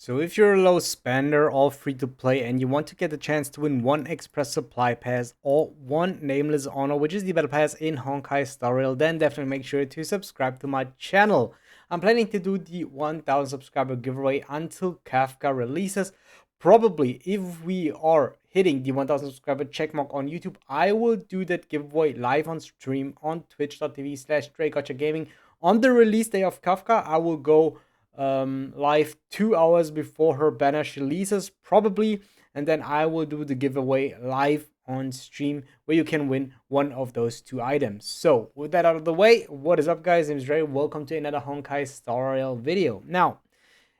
So if you're a low spender or free to play and you want to get the chance to win one Express Supply Pass or one Nameless Honor, which is the Battle Pass in Honkai Star Rail, then definitely make sure to subscribe to my channel. I'm planning to do the 1000 subscriber giveaway until Kafka releases. Probably if we are hitting the 1000 subscriber checkmark on YouTube, I will do that giveaway live on stream on twitch.tv/DreGotchaGaming. On the release day of Kafka, I will go live 2 hours before her banner releases, probably, and then I will do the giveaway live on stream where you can win one of those two items. So with that out of the way, what is up, guys? My name is Ray. Welcome to another Honkai Star Rail video. Now,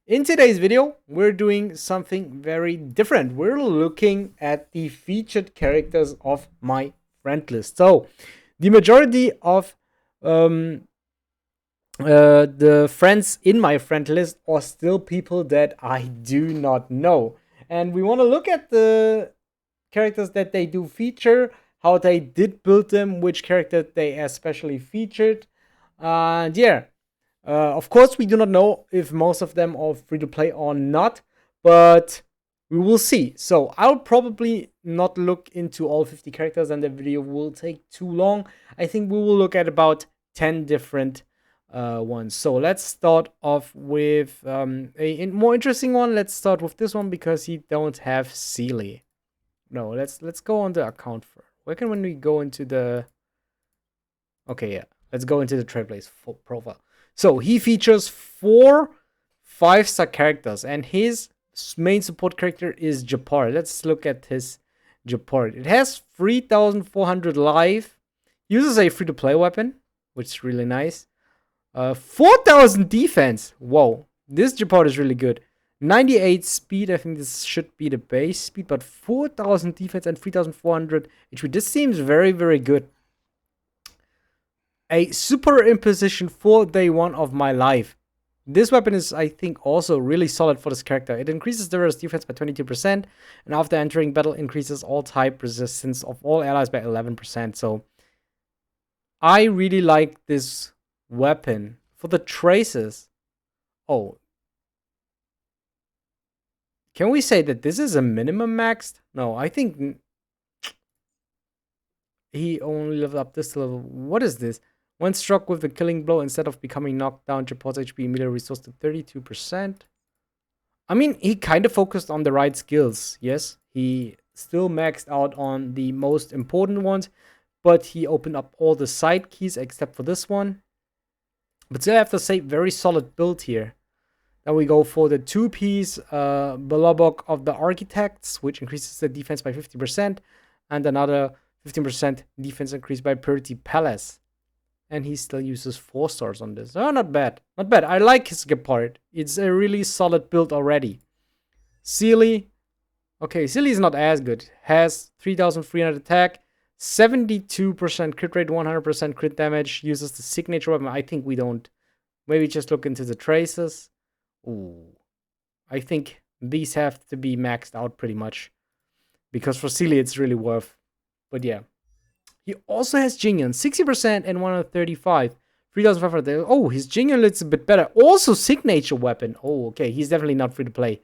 in today's video, we're doing something very different. We're looking at the featured characters of my friend list. So the majority of the friends in my friend list are still people that I do not know. And we want to look at the characters that they do feature, how they did build them, which character they especially featured. And yeah, of course, we do not know if most of them are free to play or not, but we will see. So I'll probably not look into all 50 characters, and the video will take too long. I think we will look at about 10 different ones. So let's start off with a more interesting one. Let's start with this one because he don't have Sealy. No, let's go on the account first. Where can when we go into the? Okay, yeah, let's go into the Trailblaze profile. So he features 4 5-star characters, and his main support character is Japar. Let's look at his Japar. It has 3,400 life. Uses a free-to-play weapon, which is really nice. 4,000 defense. Whoa, this Japar is really good. 98 speed. I think this should be the base speed, but 4,000 defense and 3,400 HP. This seems very, very good. A super imposition for day 1 of my life. This weapon is, I think, also really solid for this character. It increases the rest defense by 22%, and after entering battle, increases all type resistance of all allies by 11%. So, I really like this weapon. For the traces, oh, can we say that this is a minimum maxed? No, I think he only leveled up this level. What is this? When struck with the killing blow, instead of becoming knocked down, Japar's HP immediately restores to 32%. I mean, he kind of focused on the right skills. Yes, he still maxed out on the most important ones, but he opened up all the side keys except for this one. But still, I have to say, very solid build here. Then we go for the 2-piece Balabok of the Architects, which increases the defense by 50%, and another 15% defense increase by Purity Palace. And he still uses 4 stars on this. Oh, not bad. Not bad. I like his Gepard. It's a really solid build already. Sealy. Okay, Sealy is not as good. Has 3,300 attack, 72% crit rate, 100% crit damage. Uses the signature weapon. I think we don't. Maybe just look into the traces. Ooh. I think these have to be maxed out pretty much. Because for Sealy, it's really worth. But yeah. He also has Jingyan, 60% and 135. 3,500. Oh, his Jingyan looks a bit better. Also, signature weapon. Oh, okay. He's definitely not free to play.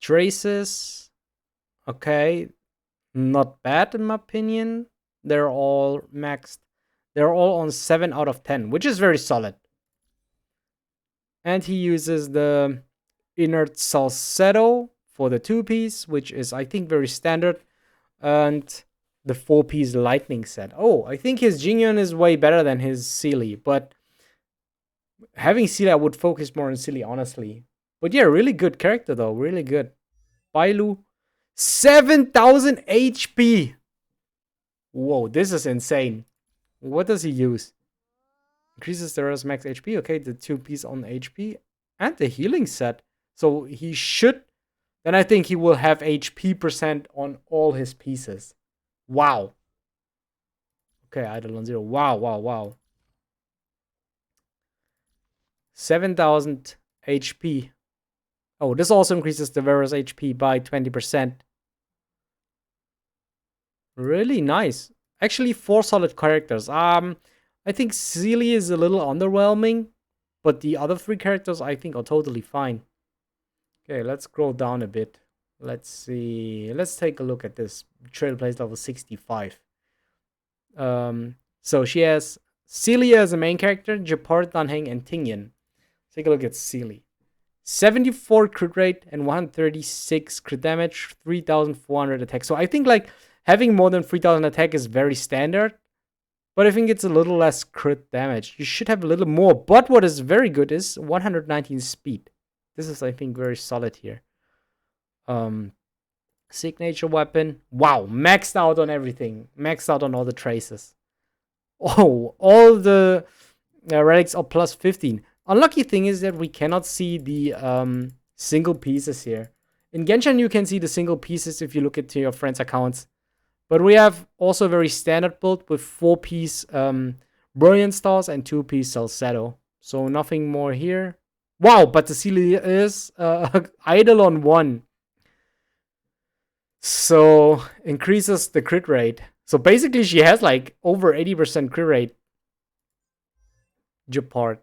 Traces. Okay. Not bad in my opinion. They're all maxed. They're all on 7 out of 10, which is very solid. And he uses the Inert Salcedo for the 2-piece, which is, I think, very standard. And the 4-piece lightning set. Oh, I think his Jingyan is way better than his Sealy, but having Sealy, I would focus more on Sealy, honestly. But yeah, really good character though, really good. Bailu, 7,000 HP. Whoa, this is insane. What does he use? Increases the rest max HP. Okay, the 2-piece on HP and the healing set. So he should. Then I think he will have HP percent on all his pieces. Wow. Okay, Eidolon 0. Wow, wow, wow. 7,000 HP. Oh, this also increases the Varus HP by 20%. Really nice. Actually, 4 solid characters. I think Sealy is a little underwhelming. But the other 3 characters, I think, are totally fine. Okay, let's scroll down a bit. Let's see. Let's take a look at this. Trailblaze level 65. So she has Celia as a main character, Japard, Danheng, and Tingyan. Take a look at Celia. 74 crit rate and 136 crit damage, 3,400 attack. So I think like having more than 3,000 attack is very standard. But I think it's a little less crit damage. You should have a little more. But what is very good is 119 speed. This is, I think, very solid here. Signature weapon. Wow, maxed out on everything. Maxed out on all the traces. Oh, all the relics are plus 15. Unlucky thing is that we cannot see the single pieces here. In Genshin, you can see the single pieces if you look into your friends' accounts. But we have also a very standard build with 4-piece Brilliant Stars and 2-piece Salcedo. So nothing more here. Wow, but the Celia is idle on 1. So increases the crit rate. So basically she has like over 80% crit rate. Japard.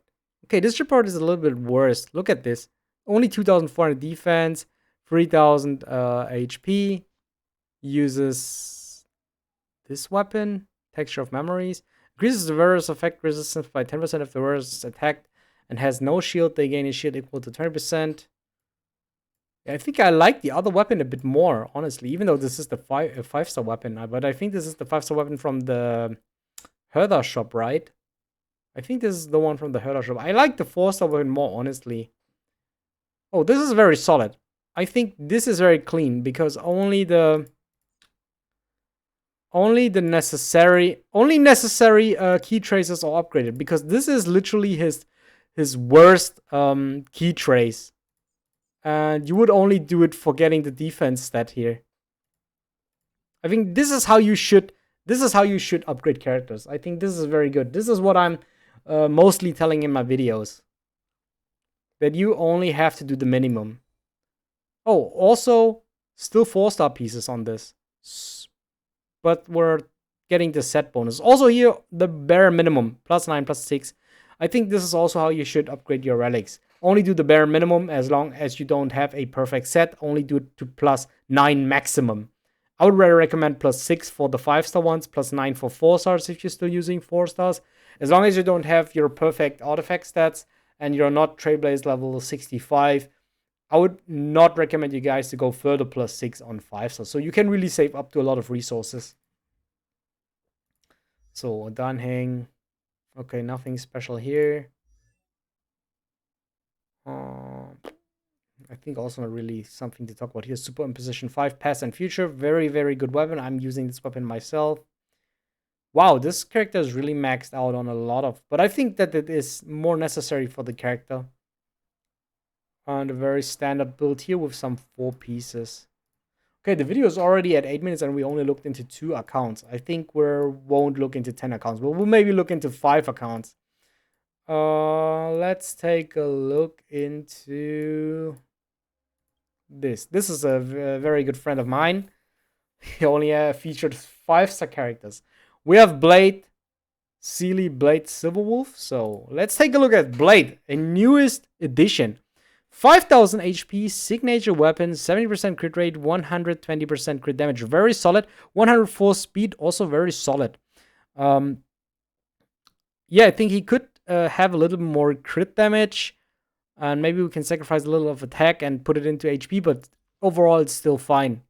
Okay, this Japard is a little bit worse. Look at this. Only 2,400 defense, 3,000 HP. Uses this weapon, Texture of Memories. Increases the wearer's effect resistance by 10% if the wearer is attacked and has no shield. They gain a shield equal to 20%. I think I like the other weapon a bit more, honestly, even though this is the 5-star weapon. But I think this is the 5-star weapon from the Hertha shop, right? I think this is the one from the Hertha shop. I like the 4-star weapon more, honestly. Oh, this is very solid. I think this is very clean because only necessary key traces are upgraded, because this is literally his worst key trace. And you would only do it for getting the defense stat here. I think this is how you should upgrade characters. I think this is very good. This is what I'm mostly telling in my videos. That you only have to do the minimum. Oh, also, still 4-star pieces on this. But we're getting the set bonus. Also here, the bare minimum. +9, +6. I think this is also how you should upgrade your relics. Only do the bare minimum as long as you don't have a perfect set. Only do it to +9 maximum. I would rather recommend +6 for the 5-star ones, +9 for 4-stars if you're still using 4-stars. As long as you don't have your perfect artifact stats and you're not Trailblaze level 65, I would not recommend you guys to go further +6 on 5-stars. So you can really save up to a lot of resources. So, Danheng. Okay, nothing special here. I think also not really something to talk about here. Super Imposition 5, Past and Future. Very, very good weapon. I'm using this weapon myself. Wow, this character is really maxed out on a lot of... But I think that it is more necessary for the character. And a very standard build here with some 4 pieces. Okay, the video is already at 8 minutes and we only looked into 2 accounts. I think we won't look into 10 accounts, but we'll maybe look into 5 accounts. Let's take a look into this. This is a very good friend of mine. He only featured 5-star characters. We have Blade, Sealy, Blade, Silverwolf. So let's take a look at Blade, a newest edition. 5,000 HP, signature weapon, 70% crit rate, 120% crit damage. Very solid. 104 speed, also very solid. Yeah, I think he could have a little more crit damage. And maybe we can sacrifice a little of attack and put it into HP. But overall, it's still fine.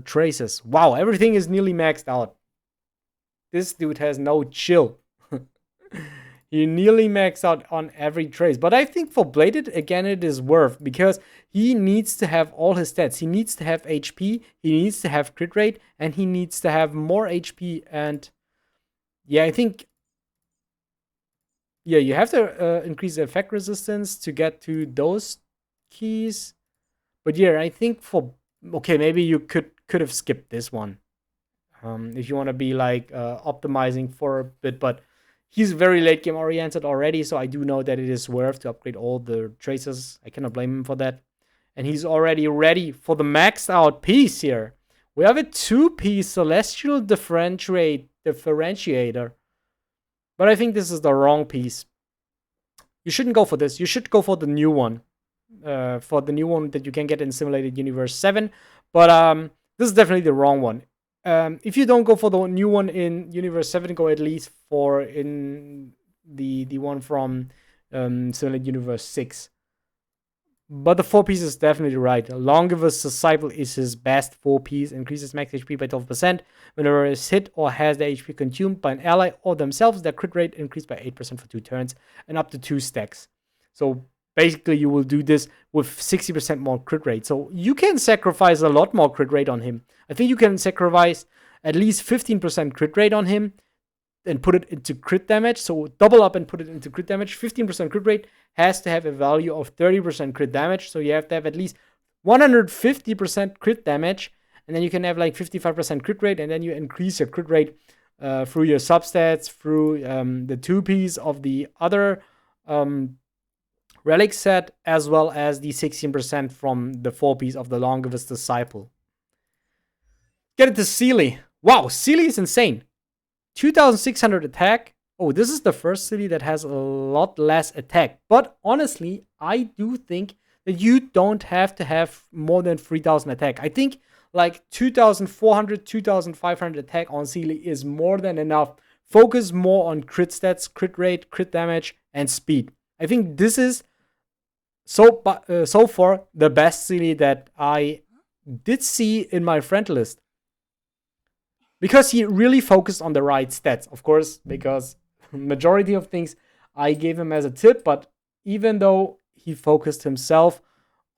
Traces. Wow, everything is nearly maxed out. This dude has no chill. He nearly maxed out on every trace. But I think for Bladed, again, it is worth. Because he needs to have all his stats. He needs to have HP. He needs to have crit rate. And he needs to have more HP. And yeah, I think... Yeah, you have to increase the effect resistance to get to those keys. But yeah, I think for... Okay, maybe you could have skipped this one. If you want to be like optimizing for a bit. But... He's very late game oriented already, so I do know that it is worth to upgrade all the traces. I cannot blame him for that. And he's already ready for the maxed out piece here. We have a 2-piece Celestial Differentiator. But I think this is the wrong piece. You shouldn't go for this. You should go for the new one. For the new one that you can get in Simulated Universe 7. But this is definitely the wrong one. If you don't go for the new one in Universe 7, go at least for in the one from Simulated Universe 6. But the 4-piece is definitely right. Longevous Disciple is his best 4-piece, increases max HP by 12%. Whenever it's hit or has their HP consumed by an ally or themselves, their crit rate increased by 8% for 2 turns and up to 2 stacks. So basically, you will do this with 60% more crit rate. So you can sacrifice a lot more crit rate on him. I think you can sacrifice at least 15% crit rate on him and put it into crit damage. So double up and put it into crit damage. 15% crit rate has to have a value of 30% crit damage. So you have to have at least 150% crit damage. And then you can have like 55% crit rate. And then you increase your crit rate through your substats, through the 2-piece of the other relic set, as well as the 16% from the 4-piece of the Longevous Disciple. Get it to Sealy. Wow, Sealy is insane. 2,600 attack. Oh, this is the first city that has a lot less attack. But honestly, I do think that you don't have to have more than 3,000 attack. I think like 2,400, 2,500 attack on Sealy is more than enough. Focus more on crit stats, crit rate, crit damage, and speed. I think this is so far the best Sealy that I did see in my friend list. Because he really focused on the right stats, of course, because majority of things I gave him as a tip, but even though he focused himself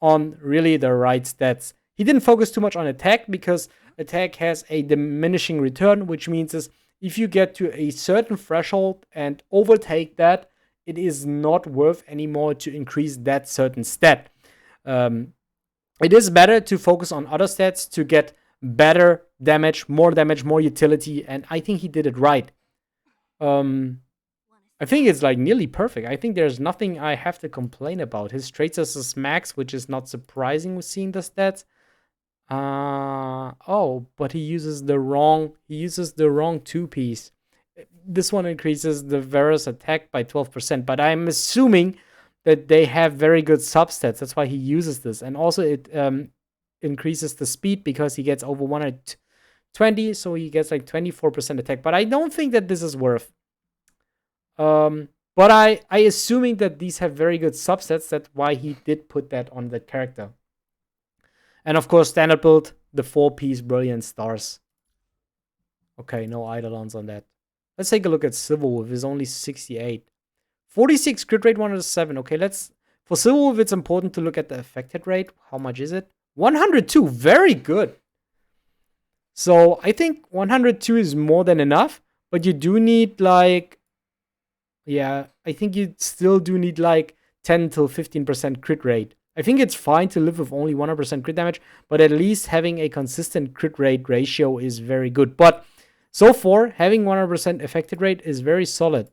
on really the right stats, he didn't focus too much on attack, because attack has a diminishing return, which means is if you get to a certain threshold and overtake that, it is not worth anymore to increase that certain stat. It is better to focus on other stats to get better damage, more utility, and I think he did it right. I think it's like nearly perfect. I think there's nothing I have to complain about. His traits is max, which is not surprising with seeing the stats. Oh, but he uses the wrong 2-piece. This one increases the Varus attack by 12%, but I'm assuming that they have very good substats. That's why he uses this, and also it increases the speed because he gets over 120, so he gets like 24% attack. But I don't think that this is worth. But I assuming that these have very good subsets. That's why he did put that on the character. And of course, standard build, the 4-piece Brilliant Stars. Okay, no Eidolons on that. Let's take a look at Silverwolf. It's only 68. 46 crit rate, 107. Okay, for Silverwolf, it's important to look at the affected rate. How much is it? 102, very good. So I think 102 is more than enough, but you do need like, I think you still do need like 10 till 15% crit rate. I think it's fine to live with only 100% crit damage, but at least having a consistent crit rate ratio is very good. But so far, having 100% affected rate is very solid.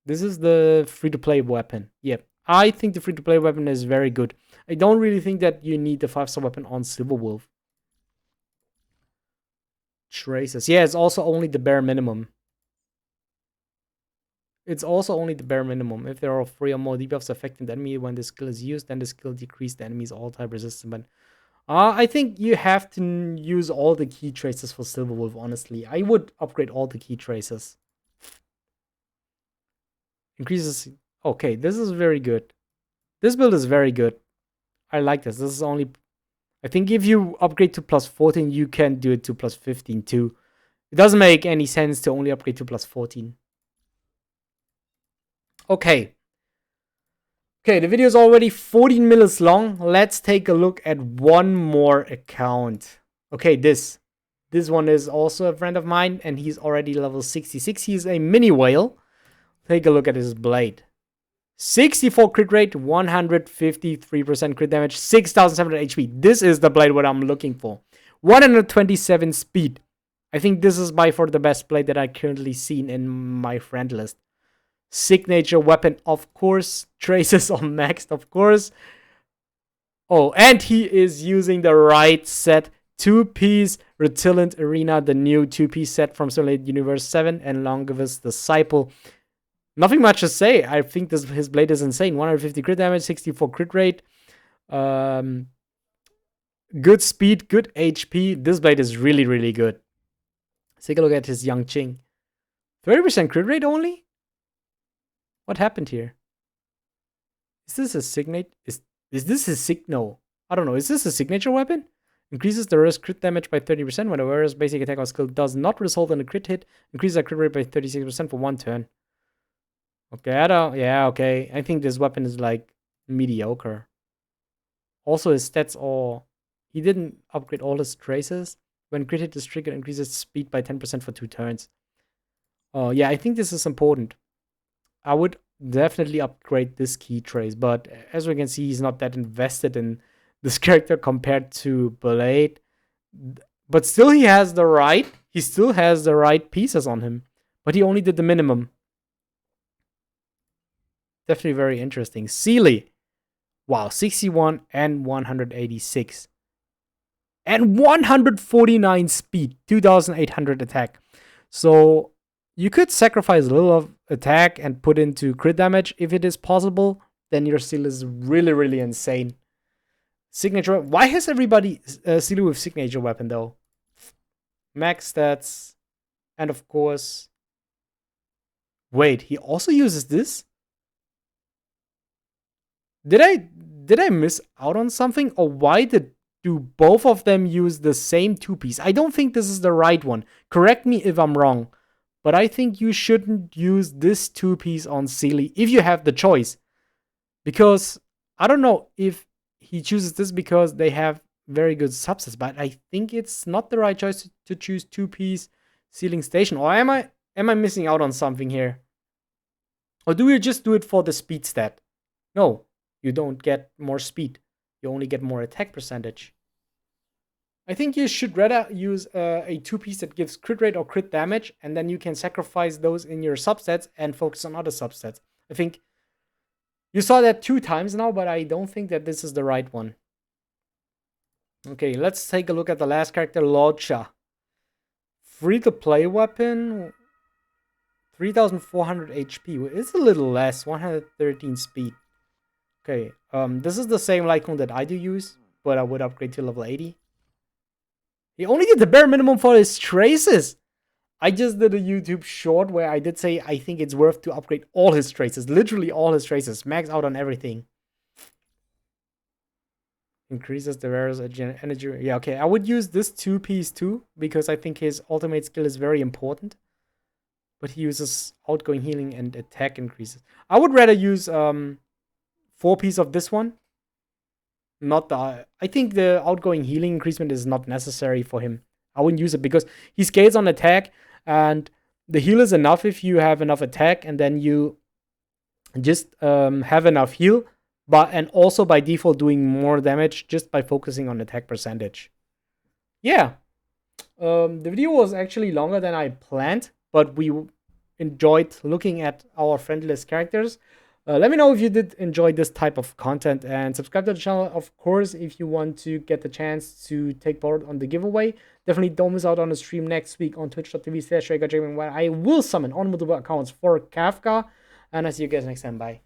This is the free-to-play weapon. Yep, I think the free-to-play weapon is very good. I don't really think that you need the 5-star weapon on Silverwolf. Traces. Yeah, it's also only the bare minimum. It's also only the bare minimum. If there are 3 or more debuffs affecting the enemy when the skill is used, then the skill decreases the enemy's all-type resistance. But I think you have to use all the key traces for Silverwolf, honestly. I would upgrade all the key traces. Increases. Okay, this is very good. This build is very good. I like this. This is only... I think if you upgrade to plus 14, you can do it to plus 15 too. It doesn't make any sense to only upgrade to plus 14. Okay. Okay, the video is already 14 minutes long. Let's take a look at one more account. Okay, this one is also a friend of mine, and he's already level 66. He's a mini whale. Take a look at his blade. 64 crit rate, 153% crit damage, 6,700 HP. This is the blade what I'm looking for. 127 speed. I think this is by far the best blade that I currently seen in my friend list. Signature weapon, of course. Traces are maxed, of course. Oh, and he is using the right set. 2-piece Retilant Arena, the new 2-piece set from Simulated Universe 7, and Longevous Disciple. Nothing much to say. I think his blade is insane. 150 crit damage, 64 crit rate. Good speed, good HP. This blade is really, really good. Let's take a look at his Young Ching. 30% crit rate only? What happened here? Is this a signature? Is this a no? I don't know. Is this a signature weapon? Increases the wearer's crit damage by 30% when the wearer's basic attack or skill does not result in a crit hit. Increases the crit rate by 36% for 1 turn. Okay, yeah, okay. I think this weapon is like mediocre. Also, his stats are. He didn't upgrade all his traces. When crit hit is triggered, increases speed by 10% for 2 turns. Oh, yeah, I think this is important. I would definitely upgrade this key trace, but as we can see, he's not that invested in this character compared to Blade. But still, he still has the right pieces on him. But he only did the minimum. Definitely very interesting. Sealy. Wow, 61 and 186. And 149 speed, 2800 attack. So you could sacrifice a little of attack and put into crit damage if it is possible. Then your seal is really, really insane. Signature. Why has everybody Sealy with signature weapon though? Max stats. And of course. Wait, he also uses this? Did I miss out on something? Or why do both of them use the same 2-piece? I don't think this is the right one. Correct me if I'm wrong. But I think you shouldn't use this 2-piece on Sealy if you have the choice. Because I don't know if he chooses this because they have very good subsets, but I think it's not the right choice to choose 2-piece Sealing Station. Or am I missing out on something here? Or do we just do it for the speed stat? No, you don't get more speed. You only get more attack percentage. I think you should rather use a 2-piece that gives crit rate or crit damage, and then you can sacrifice those in your subsets and focus on other subsets. I think you saw that 2 times now, but I don't think that this is the right one. Okay, let's take a look at the last character, Lodcha. Free-to-play weapon, 3,400 HP. It's a little less, 113 speed. Okay, this is the same Lycon that I do use, but I would upgrade to level 80. He only did the bare minimum for his traces. I just did a YouTube short where I did say I think it's worth to upgrade all his traces. Literally all his traces. Max out on everything. Increases the wearer's energy. Yeah, okay. I would use this 2-piece too, because I think his ultimate skill is very important. But he uses outgoing healing and attack increases. I would rather use 4-piece of this one. Not the. I think the outgoing healing increasement is not necessary for him. I wouldn't use it because he scales on attack, and the heal is enough if you have enough attack, and then you just have enough heal, and also by default doing more damage just by focusing on attack percentage. Yeah, the video was actually longer than I planned, but we enjoyed looking at our friendless characters. Let me know if you did enjoy this type of content, and subscribe to the channel, of course, if you want to get the chance to take part on the giveaway. Definitely don't miss out on the stream next week on twitch.tv/RagerGaming, where I will summon on multiple accounts for Kafka. And I'll see you guys next time. Bye.